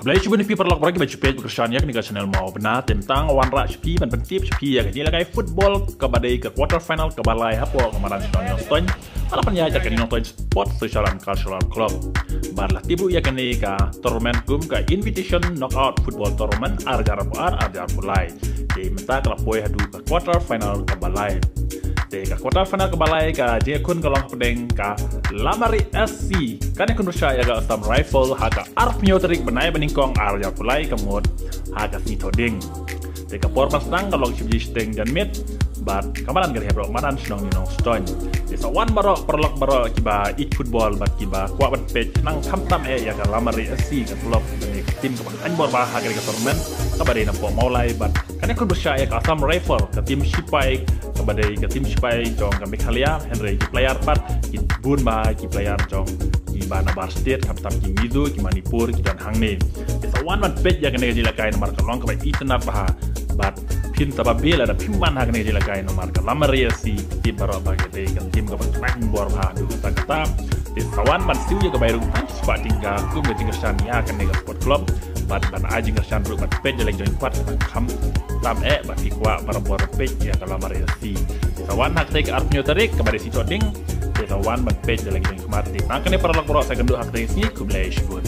Kebelah cuba ni perlak bagi baca page berkesan ya ke channel mau benar tentang wanra cepi dan pentip cepi ya kini lagai football kebadai ke quarter final ke balai hapo kemarin sedang nonton halapan ya jadi nonton sport social and cultural club barlah tibu ya kini ke tournament gum ke invitation knockout football tournament arjar mulai di menta kelap boy hadu ke quarter final ke balai di ke quarter final ke balai ke dia kun ke long pedeng ke Lamari SC kan kun bersya ya ke Assam Rifle haka arpnyo terik benai beningkong arjar mulai kemud haka snitoding di ke por pasang kalau cipji steng dan mid bat kamaran gari hebrok maran senong ninong stone di sawan barok perlok barok kiba it football bat kiba kuat bat page nang kamtam ya ke Lamari SC ke klub dan tim ke anbor bah haka ke tournament kabadai nampo maulai bat kan kun bersya ya ke Assam Rifle ke tim Sipai kabadai ke tim Sipai jong kami khalia Henry ki player part ki bun ba ki player jong ki Banabar State kamtam ki Mizo ki Manipur ki dan hang ni isa wan bat page ya kene jila kai nomor kalong ka itna bah bat pin tababela da pimman ha kene jila kai nomor ka Lamari si ti baro ba ke dei kan tim ka bat bor ba du kata isa wan ban siu ya ka bayru tan spa tingga kum de tingga shan ya kene ka sport club bat ban aji ngershan ru bat page jala join pat kam lam bat ki kwa para bor page ya ka Lamari si isa wan hak dei ka arpnyo tarik ka bade si choding tawan bat page jala join kemati nah kene para lak bro saya genduk hak dei si kublai shibun